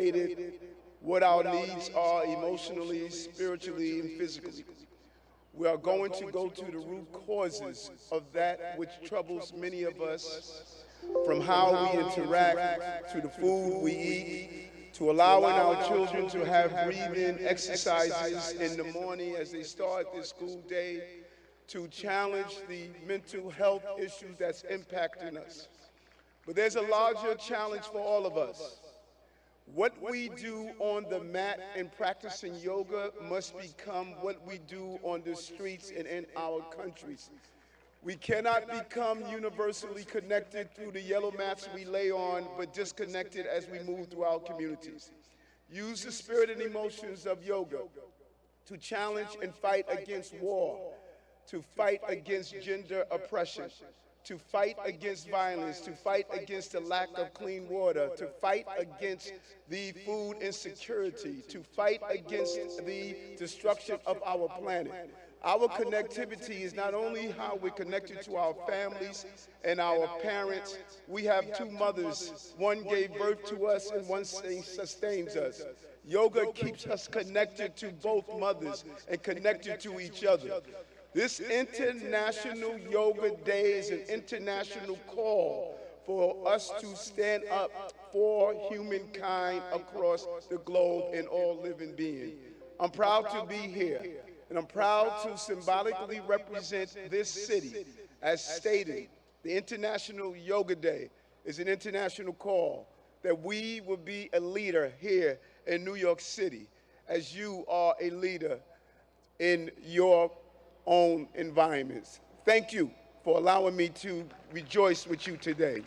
separated what our needs are emotionally, spiritually, and physically. We are going to go to the root causes of that which troubles many of us, from how we interact to the food we eat, to allowing our children to have breathing exercises in the morning as they start their school day, to challenge the mental health issues that's impacting us. But there's a larger challenge for all of us. What we do on the mat in practicing yoga must become what we do on the streets and in our countries. We cannot become universally connected through the yellow mats we lay on, but disconnected as we move through our communities. Use the spirit and emotions of yoga to challenge and fight against war, to fight against gender oppression, to fight against violence, to fight against the lack of clean water, to fight against the food insecurity, to fight against the destruction of our planet. Our connectivity is not only how we're connected to our families and our parents. We have two mothers. One gave birth to us and one sustains us. Yoga keeps us connected to both mothers and connected to each other. This International Yoga Day is an international call for us to stand up for humankind across the globe and all living beings. I'm proud to be here, and I'm proud to symbolically represent this city. As stated, the International Yoga Day is an international call that we will be a leader here in New York City, as you are a leader in your own environments. Thank you for allowing me to rejoice with you today.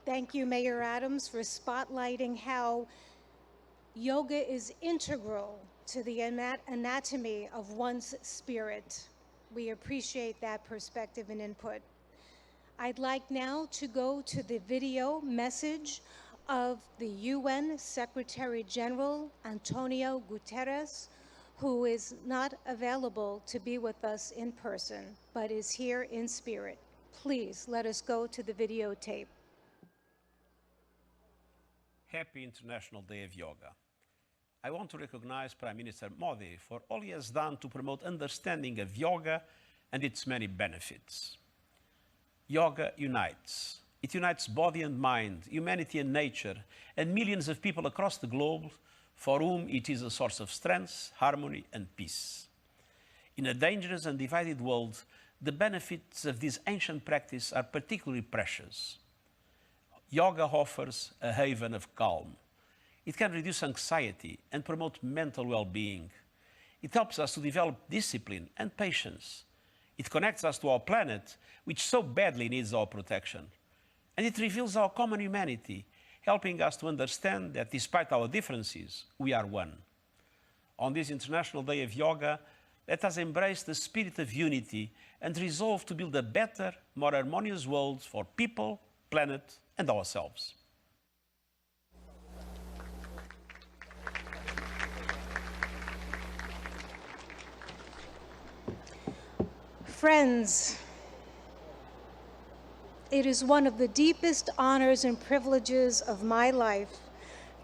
Thank you, Mayor Adams, for spotlighting how yoga is integral to the anatomy of one's spirit. We appreciate that perspective and input. I'd like now to go to the video message of the UN Secretary General Antonio Guterres, who is not available to be with us in person, but is here in spirit. Please let us go to the videotape. Happy International Day of Yoga. I want to recognize Prime Minister Modi for all he has done to promote understanding of yoga and its many benefits. Yoga unites. It unites body and mind, humanity and nature, and millions of people across the globe for whom it is a source of strength, harmony, and peace. In a dangerous and divided world, the benefits of this ancient practice are particularly precious. Yoga offers a haven of calm. It can reduce anxiety and promote mental well-being. It helps us to develop discipline and patience. It connects us to our planet, which so badly needs our protection. And it reveals our common humanity, helping us to understand that despite our differences, we are one. On this International Day of Yoga, let us embrace the spirit of unity and resolve to build a better, more harmonious world for people, planet, and ourselves. Friends, it is one of the deepest honors and privileges of my life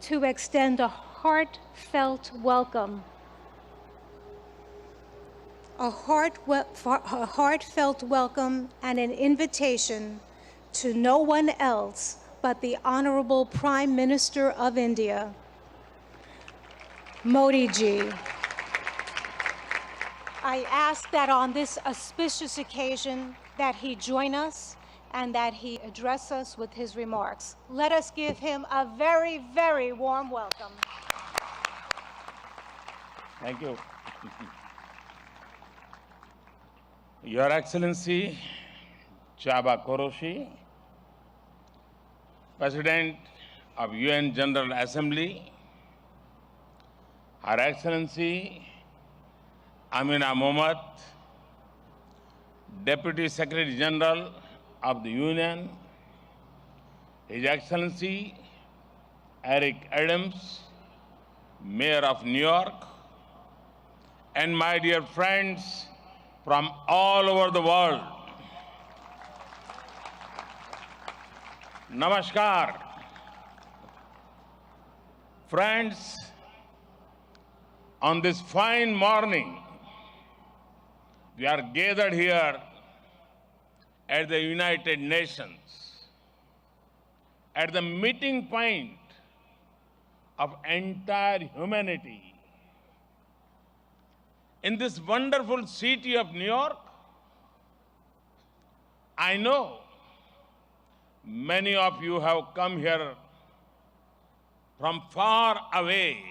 to extend a heartfelt welcome. A heartfelt welcome and an invitation to no one else but the Honorable Prime Minister of India, Modi ji. I ask that on this auspicious occasion that he join us and that he address us with his remarks. Let us give him a very, very warm welcome. Thank you. Your Excellency, Chaba Koroshi, President of UN General Assembly, Her Excellency Amina Mohammed, Deputy Secretary General of the Union, His Excellency Eric Adams, Mayor of New York, and my dear friends from all over the world. Namaskar. Friends, on this fine morning, we are gathered here at the United Nations, at the meeting point of entire humanity. In this wonderful city of New York, I know many of you have come here from far away.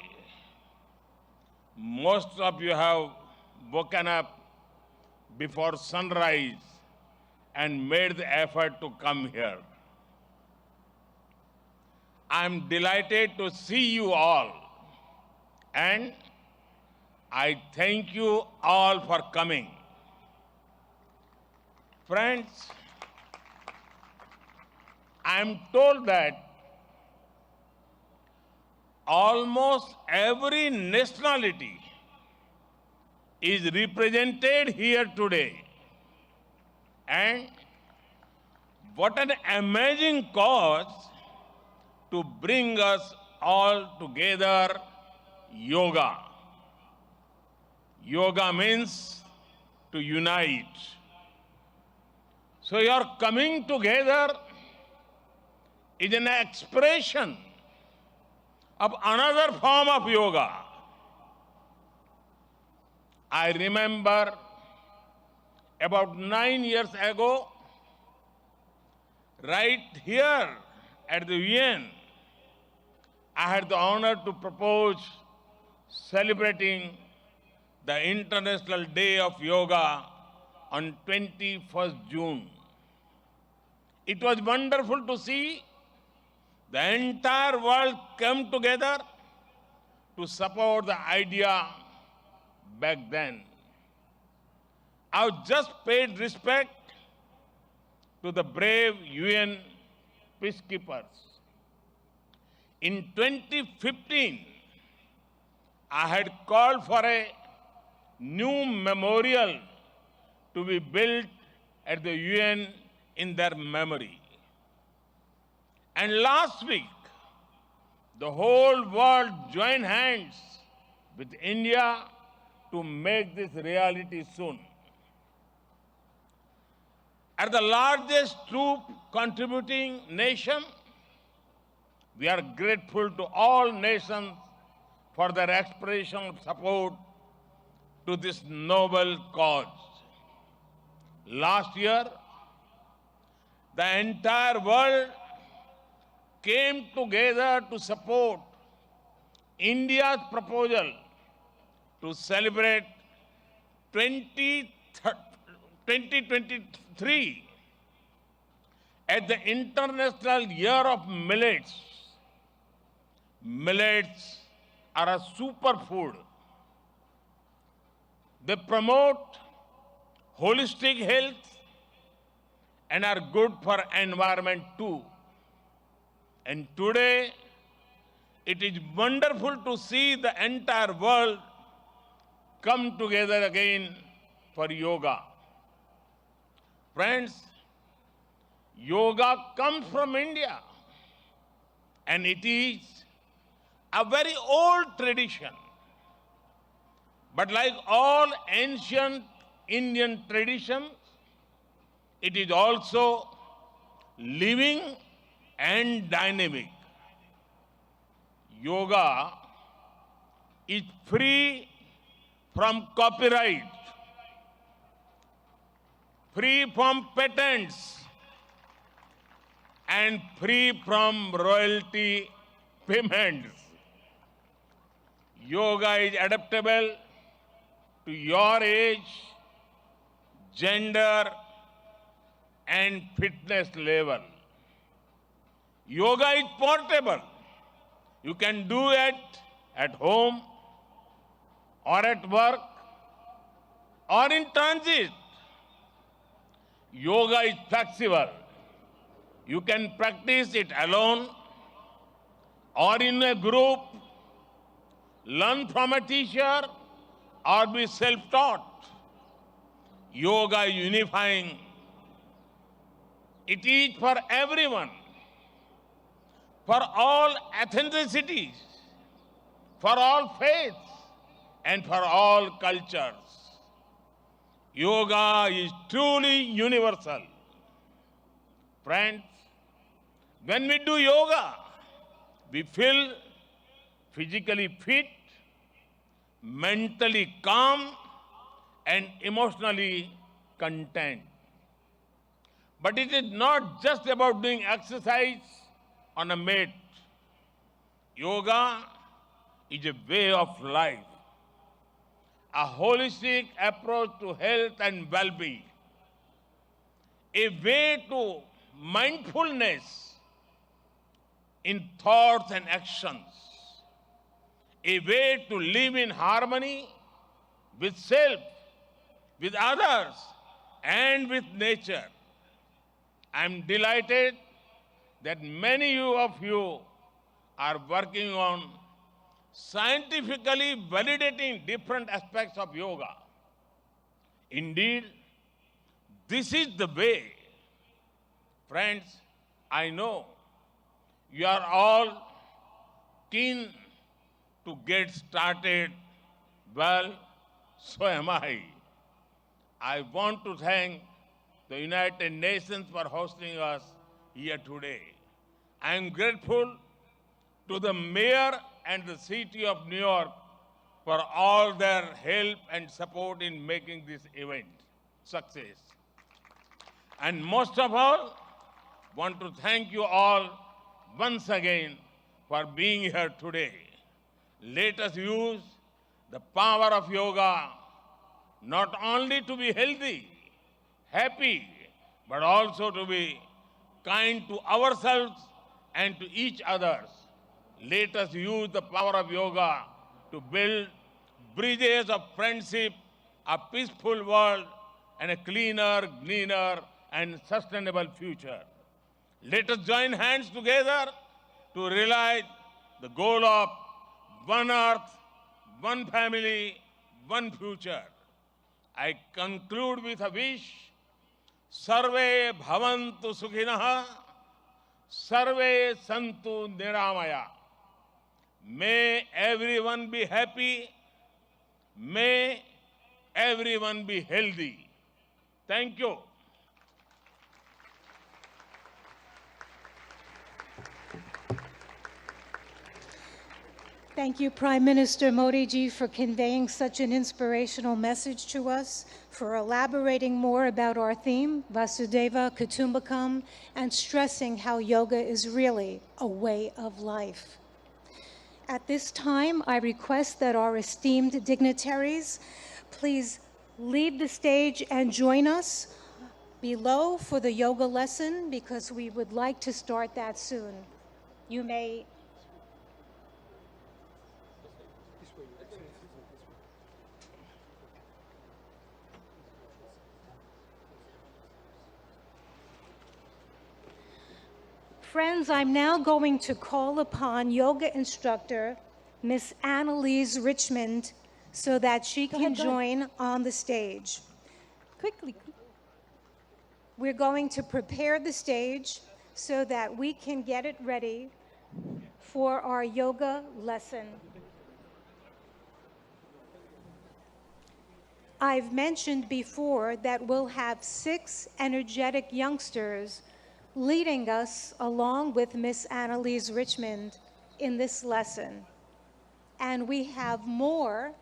Most of you have woken up before sunrise and made the effort to come here. I'm delighted to see you all, and I thank you all for coming. Friends, I'm told that almost every nationality is represented here today. And what an amazing cause to bring us all together, yoga. Yoga means to unite. So your coming together is an expression of another form of yoga. I remember about 9 years ago, right here at the UN, I had the honor to propose celebrating the International Day of Yoga on 21st June. It was wonderful to see the entire world come together to support the idea back then. I just paid respect to the brave UN peacekeepers. In 2015, I had called for a new memorial to be built at the UN in their memory. And last week, the whole world joined hands with India to make this reality soon. As the largest troop contributing nation, we are grateful to all nations for their expression of support to this noble cause. Last year, the entire world came together to support India's proposal to celebrate 2023 as the International Year of Millets. Millets are a superfood. They promote holistic health and are good for environment too. And today, it is wonderful to see the entire world come together again for yoga. Friends, yoga comes from India, and it is a very old tradition. But like all ancient Indian traditions, it is also living and dynamic. Yoga is free from copyright, free from patents, and free from royalty payments. Yoga is adaptable to your age, gender, and fitness level. Yoga is portable. You can do it at home or at work or in transit. Yoga is flexible. You can practice it alone or in a group, learn from a teacher, or be self-taught. Yoga is unifying. It is for everyone, for all ethnicities, for all faiths, and for all cultures. Yoga is truly universal. Friends, when we do yoga, we feel physically fit, mentally calm, and emotionally content. But it is not just about doing exercise on a mat. Yoga is a way of life, a holistic approach to health and well-being, a way to mindfulness in thoughts and actions, a way to live in harmony with self, with others, and with nature. I'm delighted that many of you are working on scientifically validating different aspects of yoga. Indeed, this is the way. Friends, I know you are all keen to get started. Well, so am I. I want to thank the United Nations for hosting us here today. I am grateful to the mayor and the city of New York for all their help and support in making this event success. And most of all, want to thank you all once again for being here today. Let us use the power of yoga not only to be healthy, happy, but also to be kind to ourselves and to each other. Let us use the power of yoga to build bridges of friendship, a peaceful world, and a cleaner, greener, and sustainable future. Let us join hands together to realize the goal of one earth, one family, one future. I conclude with a wish. Sarve bhavantu sukhinah, sarve santu niramaya. May everyone be happy. May everyone be healthy. Thank you. Thank you, Prime Minister Modi ji, for conveying such an inspirational message to us, for elaborating more about our theme, Vasudeva Kutumbakam, and stressing how yoga is really a way of life. At this time, I request that our esteemed dignitaries please leave the stage and join us below for the yoga lesson, because we would like to start that soon. You may. Friends, I'm now going to call upon yoga instructor Miss Annalise Richmond so that she can join on the stage. Quickly. We're going to prepare the stage so that we can get it ready for our yoga lesson. I've mentioned before that we'll have 6 energetic youngsters leading us along with Miss Annalise Richmond in this lesson. And we have more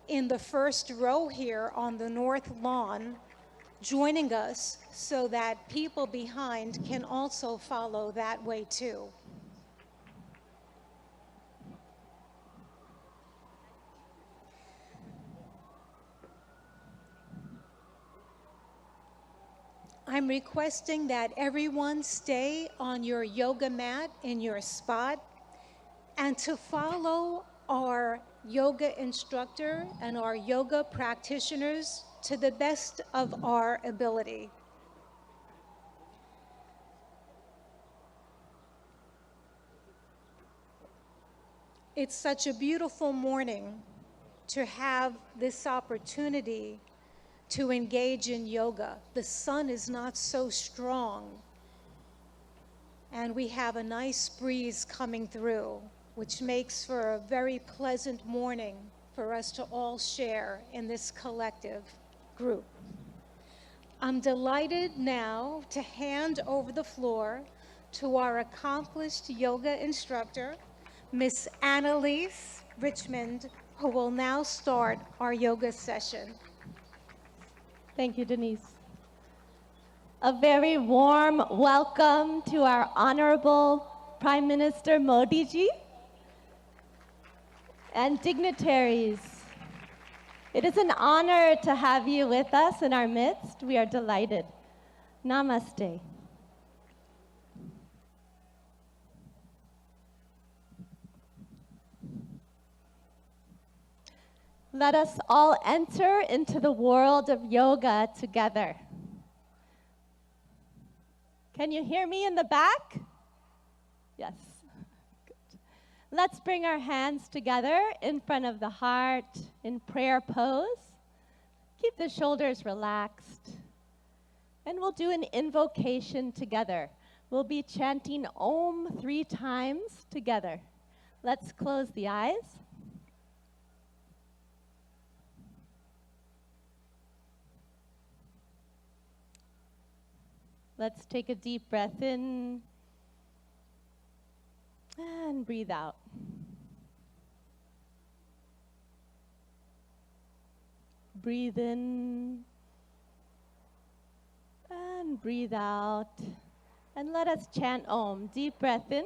in the first row here on the north lawn joining us so that people behind can also follow that way too. I'm requesting that everyone stay on your yoga mat in your spot and to follow our yoga instructor and our yoga practitioners to the best of our ability. It's such a beautiful morning to have this opportunity to engage in yoga. The sun is not so strong. and we have a nice breeze coming through, which makes for a very pleasant morning for us to all share in this collective group. I'm delighted now to hand over the floor to our accomplished yoga instructor, Miss Annalise Richmond, who will now start our yoga session. Thank you, Denise. A very warm welcome to our Honorable Prime Minister Modi ji and dignitaries. It is an honor to have you with us in our midst. We are delighted. Namaste. Let us all enter into the world of yoga together. Can you hear me in the back? Yes. Good. Let's bring our hands together in front of the heart in prayer pose. Keep the shoulders relaxed. And we'll do an invocation together. We'll be chanting Om 3 times together. Let's close the eyes. Let's take a deep breath in and breathe out. Breathe in and breathe out. And let us chant Om. Deep breath in.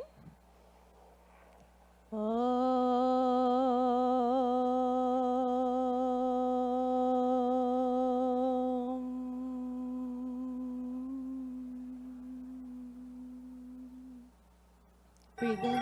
Breathe in.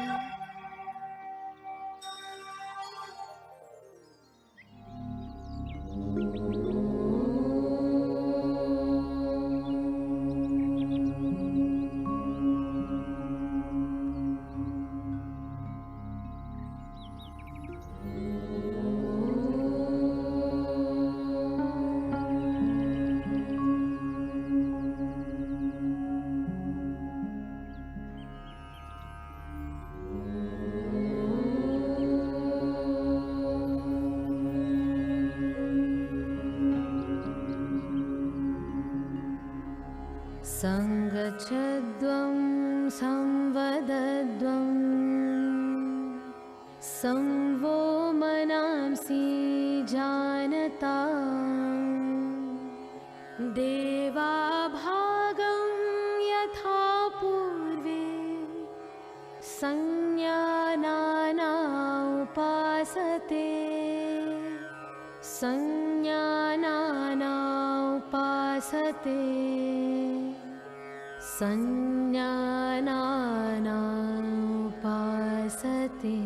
Sangachadvam samvadadvam samvo manamsi janatam deva bhagam yatha purve sanyanana upasate sanyanana upasate Sanyanana upasate.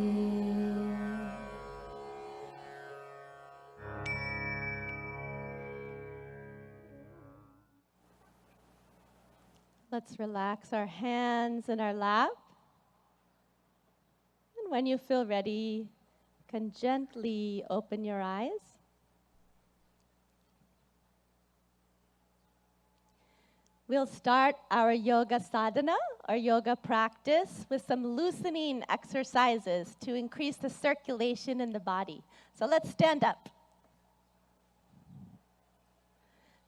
Let's relax our hands in our lap. And when you feel ready, you can gently open your eyes. We'll start our yoga sadhana, our yoga practice, with some loosening exercises to increase the circulation in the body. So let's stand up.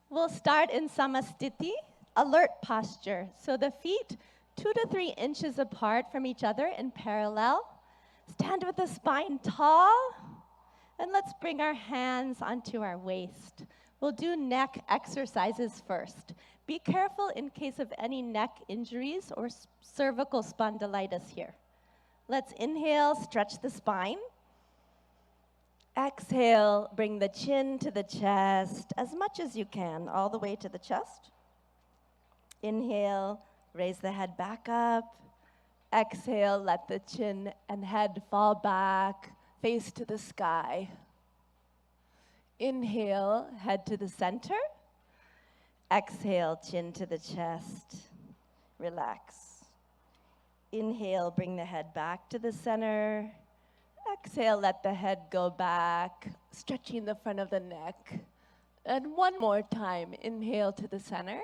We'll start in samasthiti, alert posture. So the feet 2 to 3 inches apart from each other in parallel. Stand with the spine tall. And let's bring our hands onto our waist. We'll do neck exercises first. Be careful in case of any neck injuries or cervical spondylitis here. Let's inhale, stretch the spine. Exhale, bring the chin to the chest as much as you can, all the way to the chest. Inhale, raise the head back up. Exhale, let the chin and head fall back, face to the sky. Inhale, head to the center. Exhale, chin to the chest. Relax. Inhale, bring the head back to the center. Exhale, let the head go back, stretching the front of the neck. And one more time, inhale to the center.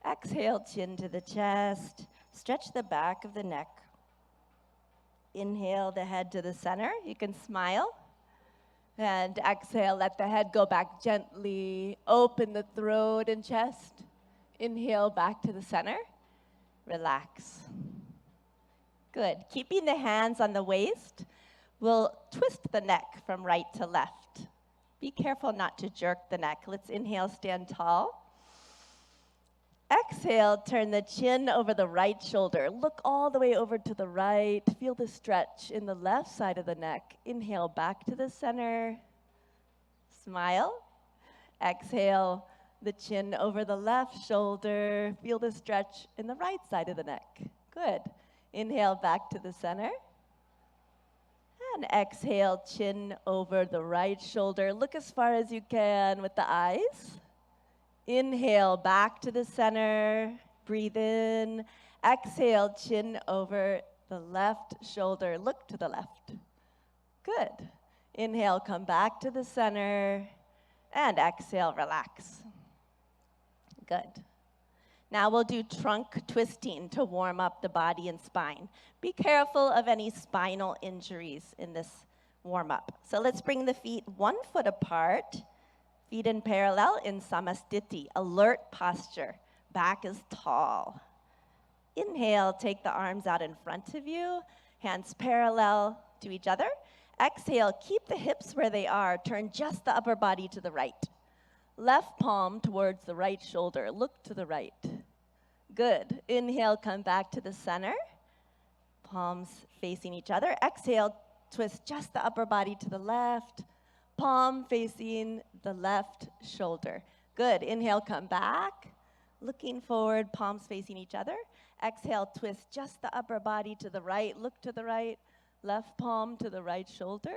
Exhale, chin to the chest. Stretch the back of the neck. Inhale the head to the center. You can smile. And exhale, let the head go back gently. Open the throat and chest. Inhale back to the center. Relax. Good. Keeping the hands on the waist, we'll twist the neck from right to left. Be careful not to jerk the neck. Let's inhale, stand tall. Exhale, turn the chin over the right shoulder. Look all the way over to the right. Feel the stretch in the left side of the neck. Inhale, back to the center. Smile. Exhale, the chin over the left shoulder. Feel the stretch in the right side of the neck. Good. Inhale, back to the center. And exhale, chin over the right shoulder. Look as far as you can with the eyes. Inhale, back to the center. Breathe in. Exhale, chin over the left shoulder. Look to the left. Good. Inhale, come back to the center. And exhale, relax. Good. Now we'll do trunk twisting to warm up the body and spine. Be careful of any spinal injuries in this warm-up. So let's bring the feet 1 foot apart. Feet in parallel in Samasthiti, alert posture. Back is tall. Inhale, take the arms out in front of you, hands parallel to each other. Exhale, keep the hips where they are. Turn just the upper body to the right. Left palm towards the right shoulder. Look to the right. Good. Inhale, come back to the center. Palms facing each other. Exhale, twist just the upper body to the left. Palm facing the left shoulder. Good. Inhale, come back. Looking forward, palms facing each other. Exhale, twist just the upper body to the right. Look to the right. Left palm to the right shoulder.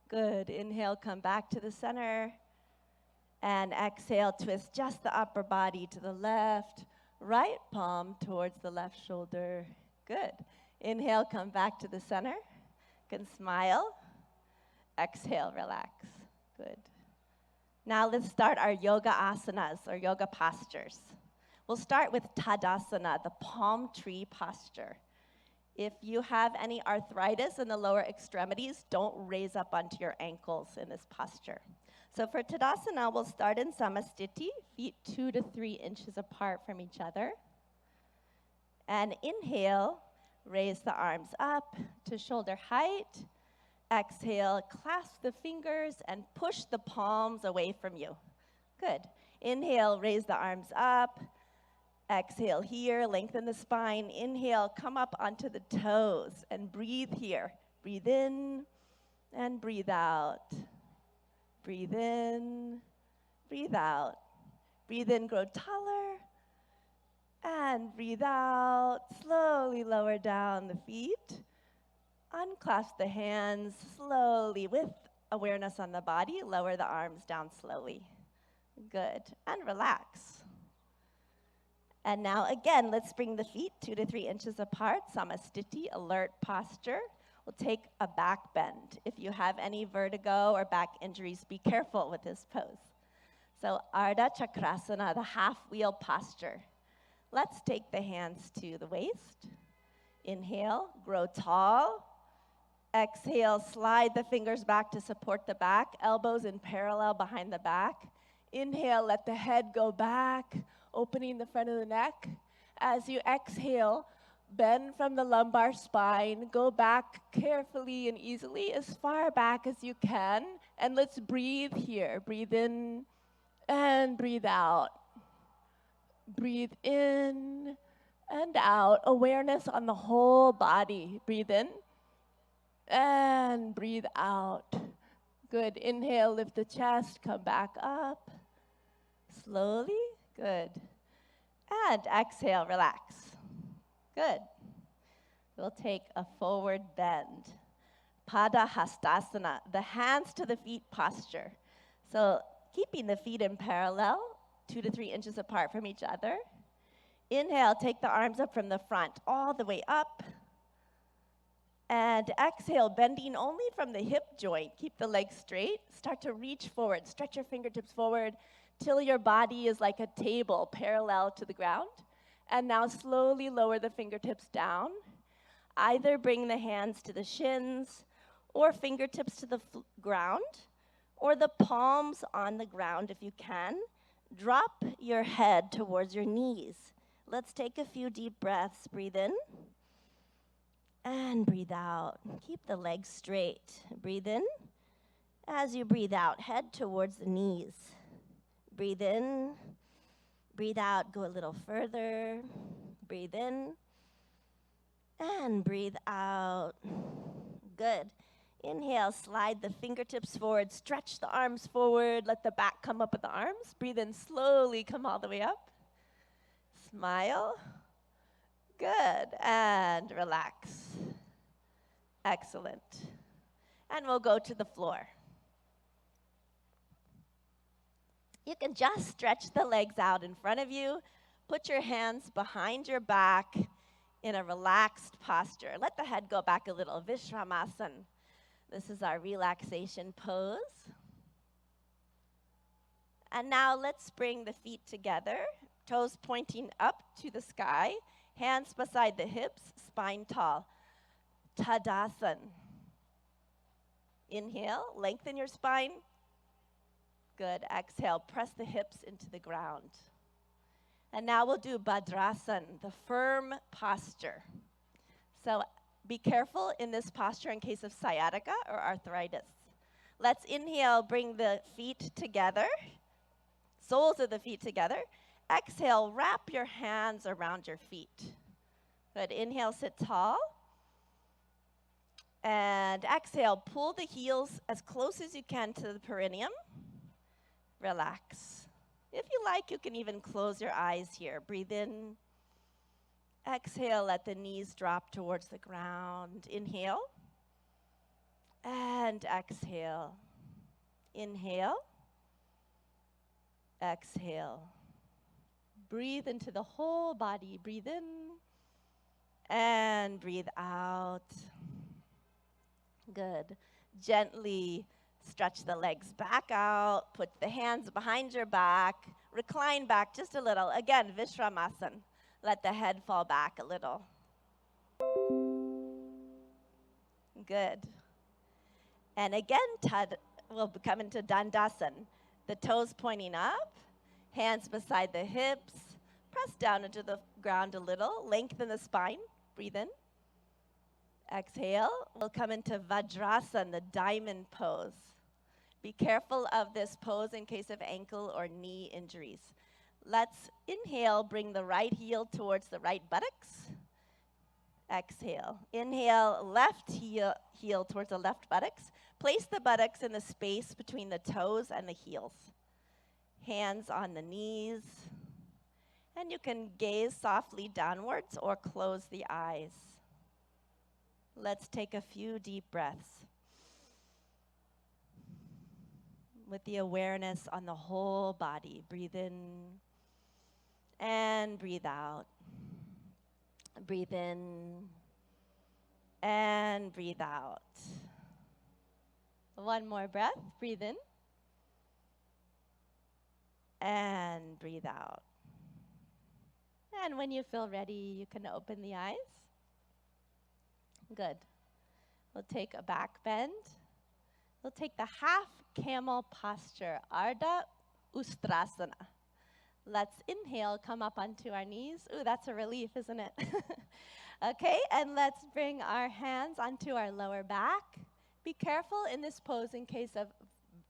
Good. Inhale, come back to the center. And exhale, twist just the upper body to the left. Right palm towards the left shoulder. Good. Inhale, come back to the center. You can smile. Exhale, relax. Good. Now let's start our yoga asanas, or yoga postures. We'll start with Tadasana, the palm tree posture. If you have any arthritis in the lower extremities, don't raise up onto your ankles in this posture. So for Tadasana, we'll start in Samasthiti, feet 2 to 3 inches apart from each other. And inhale, raise the arms up to shoulder height. Exhale, clasp the fingers and push the palms away from you. Good. Inhale, raise the arms up. Exhale here, lengthen the spine. Inhale, come up onto the toes and breathe here. Breathe in and breathe out. Breathe in, breathe out. Breathe in, grow taller. And breathe out, slowly lower down the feet. Unclasp the hands slowly with awareness on the body. Lower the arms down slowly. Good. And relax. And now again, let's bring the feet 2 to 3 inches apart. Samasthiti, alert posture. We'll take a back bend. If you have any vertigo or back injuries, be careful with this pose. So Ardha Chakrasana, the half wheel posture. Let's take the hands to the waist. Inhale, grow tall. Exhale, slide the fingers back to support the back, elbows in parallel behind the back. Inhale, let the head go back, opening the front of the neck. As you exhale, bend from the lumbar spine, go back carefully and easily as far back as you can, and let's breathe here. Breathe in and breathe out. Breathe in and out. Awareness on the whole body. Breathe in and breathe out. Good. Inhale, lift the chest, come back up. Slowly. Good. And exhale, relax. Good. We'll take a forward bend. Pada Hastasana, the hands to the feet posture. So keeping the feet in parallel, 2 to 3 inches apart from each other. Inhale, take the arms up from the front, all the way up. And exhale, bending only from the hip joint. Keep the legs straight. Start to reach forward. Stretch your fingertips forward till your body is like a table parallel to the ground. And now slowly lower the fingertips down. Either bring the hands to the shins or fingertips to the ground, or the palms on the ground if you can. Drop your head towards your knees. Let's take a few deep breaths. Breathe in and breathe out. Keep the legs straight. Breathe in. As you breathe out, head towards the knees. Breathe in. Breathe out, go a little further. Breathe in. And breathe out. Good. Inhale, slide the fingertips forward, stretch the arms forward, let the back come up with the arms. Breathe in slowly, come all the way up. Smile. Good. And relax. Excellent. And we'll go to the floor. You can just stretch the legs out in front of you. Put your hands behind your back in a relaxed posture. Let the head go back a little. Vishramasana. This is our relaxation pose. And now let's bring the feet together, toes pointing up to the sky, hands beside the hips, spine tall. Tadasana. Inhale, lengthen your spine. Good. Exhale, press the hips into the ground. And now we'll do Bhadrasana, the firm posture. So be careful in this posture in case of sciatica or arthritis. Let's inhale, bring the feet together, soles of the feet together. Exhale, wrap your hands around your feet. Good. Inhale, sit tall. And exhale, pull the heels as close as you can to the perineum. Relax. If you like, you can even close your eyes here. Breathe in. Exhale, let the knees drop towards the ground. Inhale. And exhale. Inhale. Exhale. Breathe into the whole body. Breathe in. And breathe out. Good. Gently stretch the legs back out. Put the hands behind your back. Recline back just a little. Again, Vishramasana. Let the head fall back a little. Good. And again, we'll come into Dandasana. The toes pointing up, hands beside the hips. Press down into the ground a little. Lengthen the spine. Breathe in. Exhale. We'll come into Vajrasana, the diamond pose. Be careful of this pose in case of ankle or knee injuries. Let's inhale, bring the right heel towards the right buttocks. Exhale. Inhale, left heel towards the left buttocks. Place the buttocks in the space between the toes and the heels. Hands on the knees. And you can gaze softly downwards or close the eyes. Let's take a few deep breaths with the awareness on the whole body. Breathe in and breathe out. Breathe in and breathe out. One more breath. Breathe in and breathe out. And when you feel ready, you can open the eyes. Good. We'll take a back bend. We'll take the half camel posture, Ardha Ustrasana. Let's inhale, come up onto our knees. Ooh, that's a relief, isn't it? Okay, and let's bring our hands onto our lower back. Be careful in this pose in case of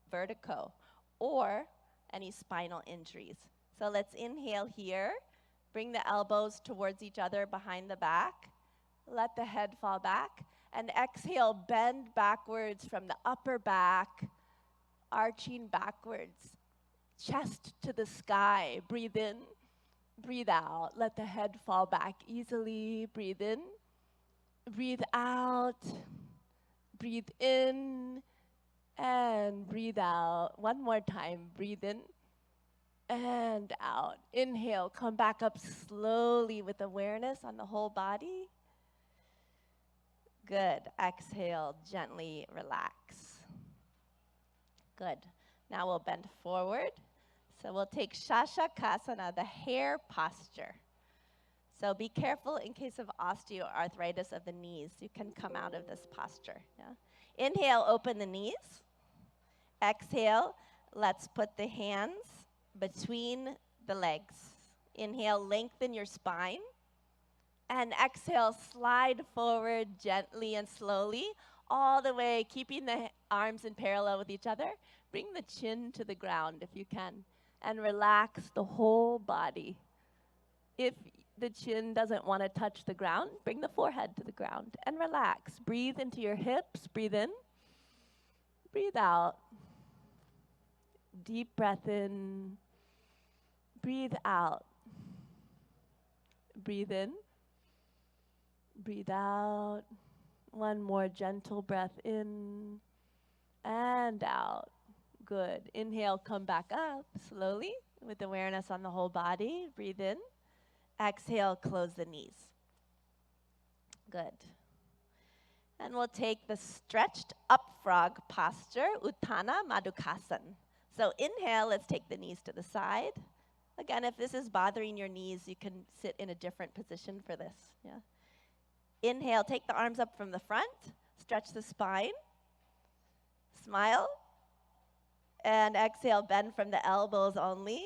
vertigo or any spinal injuries. So let's inhale here. Bring the elbows towards each other behind the back. Let the head fall back. And exhale, bend backwards from the upper back, arching backwards, chest to the sky. Breathe in, breathe out. Let the head fall back easily. Breathe in, breathe out. Breathe in and breathe out. One more time. Breathe in and out. Inhale, come back up slowly with awareness on the whole body. Good. Exhale, gently relax. Good. Now we'll bend forward. So we'll take Shashakasana, the hare posture. So be careful in case of osteoarthritis of the knees. You can come out of this posture. Yeah? Inhale, open the knees. Exhale, let's put the hands between the legs. Inhale, lengthen your spine. And exhale, slide forward gently and slowly, all the way, keeping the arms in parallel with each other. Bring the chin to the ground if you can, and relax the whole body. If the chin doesn't want to touch the ground, bring the forehead to the ground and relax. Breathe into your hips, breathe in, breathe out. Deep breath in, breathe out. Breathe in, breathe out. One more gentle breath in and out. Good. Inhale, come back up slowly with awareness on the whole body. Breathe in. Exhale, close the knees. Good. And we'll take the stretched up frog posture, Uttana Madhukasana. So inhale, let's take the knees to the side. Again, if this is bothering your knees, you can sit in a different position for this. Yeah. Inhale, take the arms up from the front, stretch the spine, smile, and exhale, bend from the elbows only,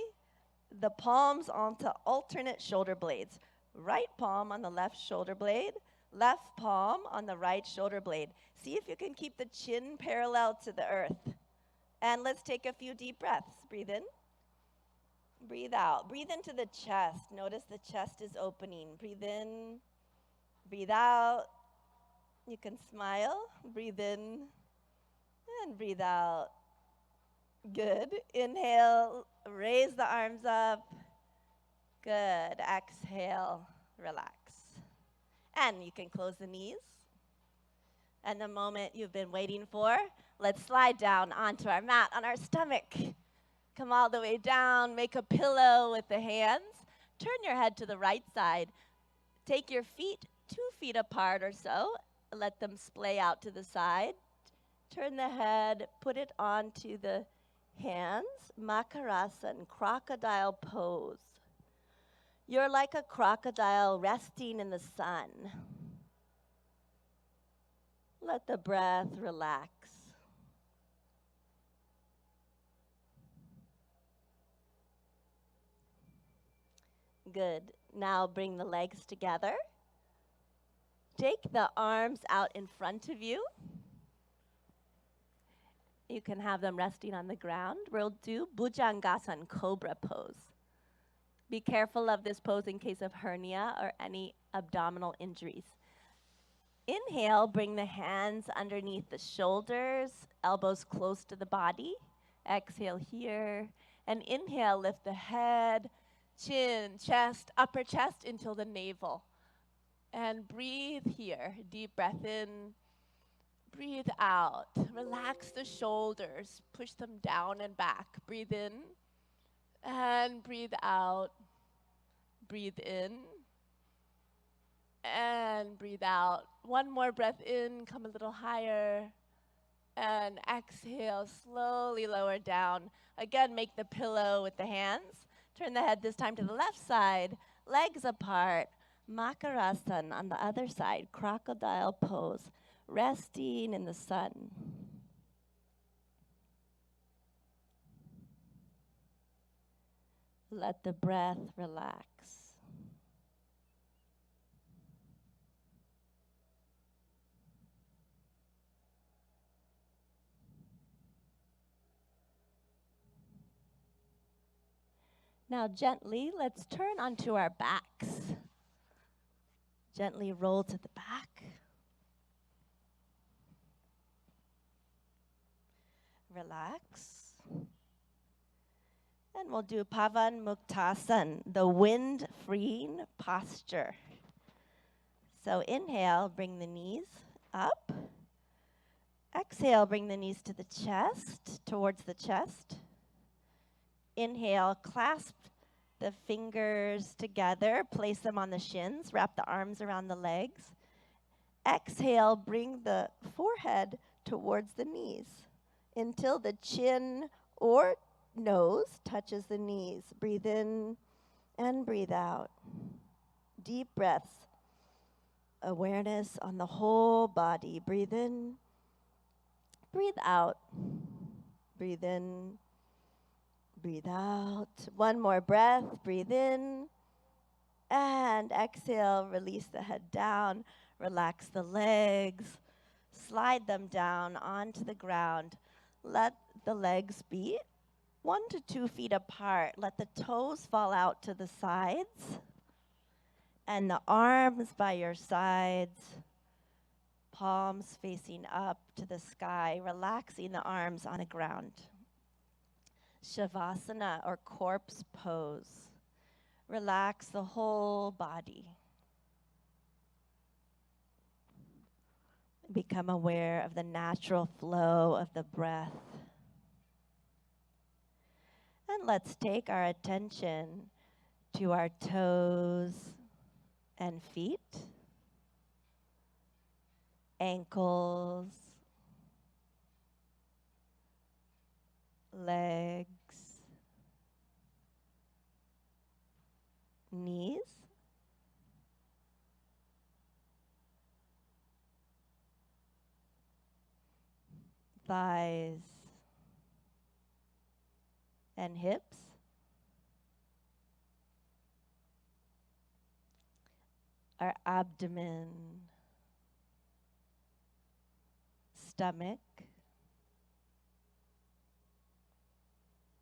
the palms onto alternate shoulder blades. Right palm on the left shoulder blade, left palm on the right shoulder blade. See if you can keep the chin parallel to the earth. And let's take a few deep breaths. Breathe in, breathe out. Breathe into the chest. Notice the chest is opening. Breathe in, breathe out. You can smile. Breathe in and breathe out. Good. Inhale, raise the arms up. Good. Exhale, relax. And you can close the knees. And the moment you've been waiting for, let's slide down onto our mat on our stomach. Come all the way down, make a pillow with the hands. Turn your head to the right side. Take your feet 2 feet apart or so. Let them splay out to the side. Turn the head, put it onto the hands. Makarasana, crocodile pose. You're like a crocodile resting in the sun. Let the breath relax. Good. Now bring the legs together. Take the arms out in front of you. You can have them resting on the ground. We'll do Bhujangasana, cobra pose. Be careful of this pose in case of hernia or any abdominal injuries. Inhale, bring the hands underneath the shoulders, elbows close to the body. Exhale here. And inhale, lift the head, chin, chest, upper chest until the navel. And breathe here. Deep breath in. Breathe out. Relax the shoulders. Push them down and back. Breathe in. And breathe out. Breathe in. And breathe out. One more breath in. Come a little higher. And exhale. Slowly lower down. Again, make the pillow with the hands. Turn the head this time to the left side. Legs apart. Makarasana on the other side. Crocodile pose. Resting in the sun. Let the breath relax. Now gently, let's turn onto our backs. Gently roll to the back. Relax. And we'll do Pavan Muktasana, the wind-freeing posture. So inhale, bring the knees up. Exhale, bring the knees to the chest, towards the chest. Inhale, clasp the fingers together, place them on the shins, wrap the arms around the legs. Exhale, bring the forehead towards the knees until the chin or nose touches the knees. Breathe in and breathe out. deep breaths. Awareness on the whole body. Breathe in, breathe out. Breathe in, breathe out. One more breath. Breathe in. And exhale, release the head down. Relax the legs. Slide them down onto the ground. Let the legs be 1 to 2 feet apart. Let the toes fall out to the sides. And the arms by your sides. Palms facing up to the sky. Relaxing the arms on the ground. Shavasana or corpse pose. Relax the whole body. Become aware of the natural flow of the breath. And let's take our attention to our toes and feet, ankles, legs, knees, thighs, and hips, our abdomen, stomach,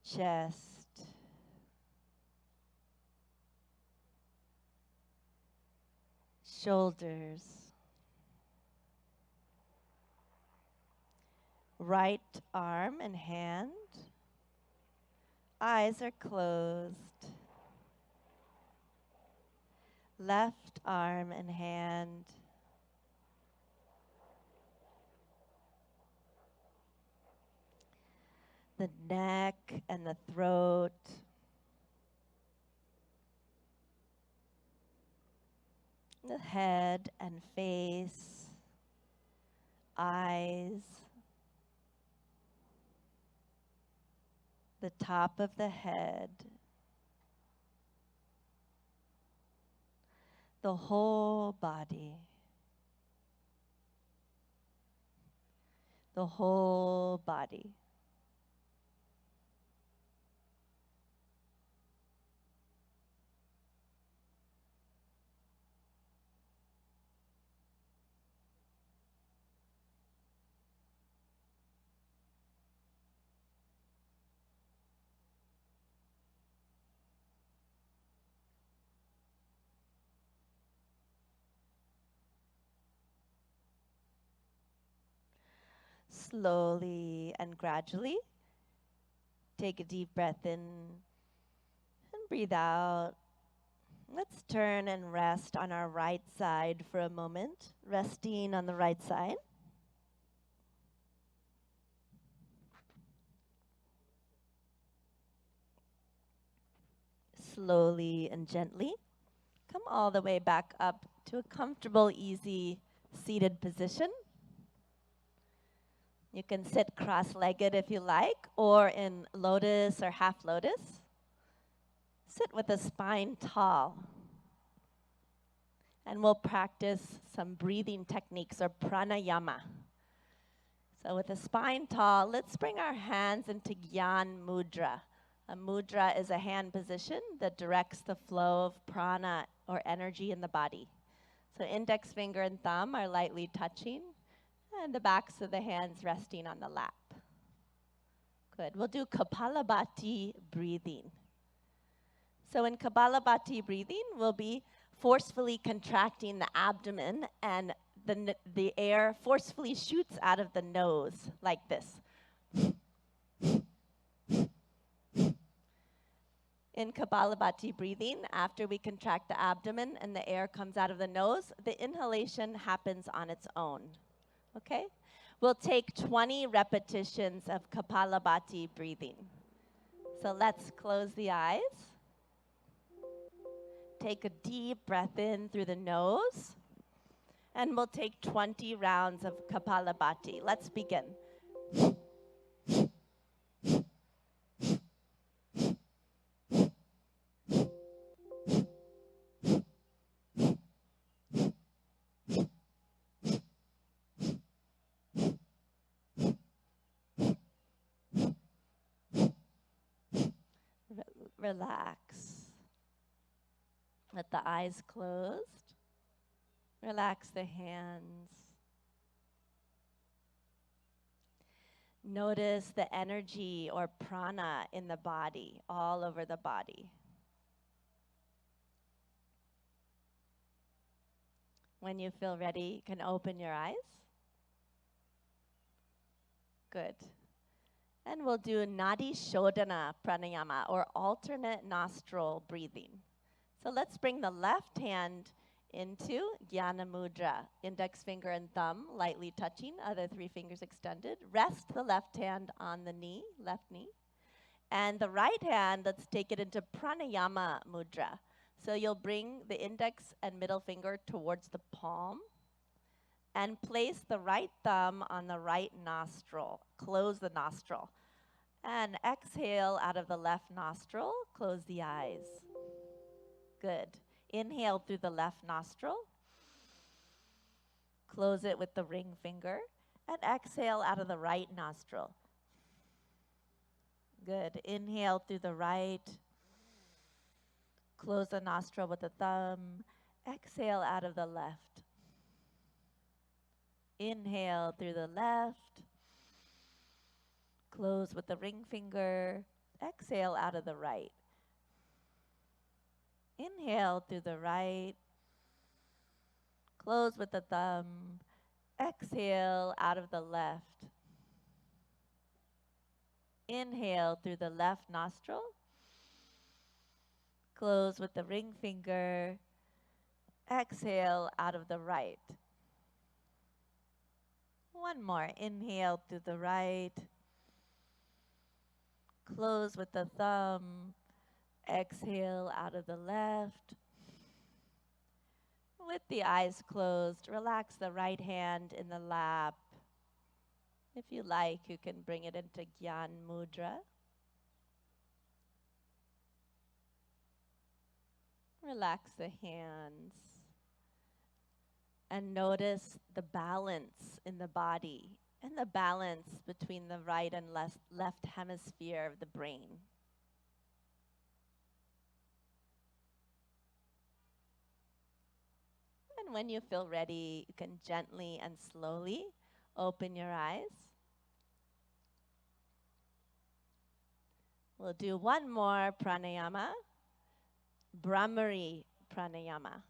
chest, shoulders, right arm and hand. Eyes are closed. Left arm and hand. The neck and the throat. The head and face. Eyes. The top of the head. The whole body. The whole body. Slowly and gradually, take a deep breath in and breathe out. Let's turn and rest on our right side for a moment, resting on the right side. Slowly and gently, come all the way back up to a comfortable, easy seated position. You can sit cross-legged if you like, or in lotus or half lotus. Sit with the spine tall. And we'll practice some breathing techniques or pranayama. So with the spine tall, let's bring our hands into Gyan Mudra. A mudra is a hand position that directs the flow of prana or energy in the body. So index finger and thumb are lightly touching, and the backs of the hands resting on the lap. Good. We'll do Kapalabhati breathing. So in Kapalabhati breathing, we'll be forcefully contracting the abdomen, and the air forcefully shoots out of the nose like this. In Kapalabhati breathing, after we contract the abdomen and the air comes out of the nose, the inhalation happens on its own. Okay? We'll take 20 repetitions of Kapalabhati breathing. So let's close the eyes. Take a deep breath in through the nose. And we'll take 20 rounds of Kapalabhati. Let's begin. relax. With the eyes closed, relax the hands. Notice the energy or prana in the body, all over the body. When you feel ready, you can open your eyes. Good. And we'll do Nadi Shodhana Pranayama, or alternate nostril breathing. So let's bring the left hand into Jnana Mudra, index finger and thumb lightly touching, other 3 fingers extended. Rest the left hand on the knee, left knee. And the right hand, let's take it into Pranayama Mudra. So you'll bring the index and middle finger towards the palm and place the right thumb on the right nostril. Close the nostril. And exhale out of the left nostril, close the eyes. Good. Inhale through the left nostril. Close it with the ring finger. And exhale out of the right nostril. Good. Inhale through the right. Close the nostril with the thumb. Exhale out of the left. Inhale through the left. Close with the ring finger. Exhale out of the right. Inhale through the right. Close with the thumb. Exhale out of the left. Inhale through the left nostril. Close with the ring finger. Exhale out of the right. One more. Inhale through the right. Close with the thumb. Exhale out of the left. With the eyes closed, relax the right hand in the lap. If you like, you can bring it into Gyan Mudra. Relax the hands. And notice the balance in the body and the balance between the right and left hemisphere of the brain. And when you feel ready, you can gently and slowly open your eyes. We'll do one more pranayama, Brahmari pranayama.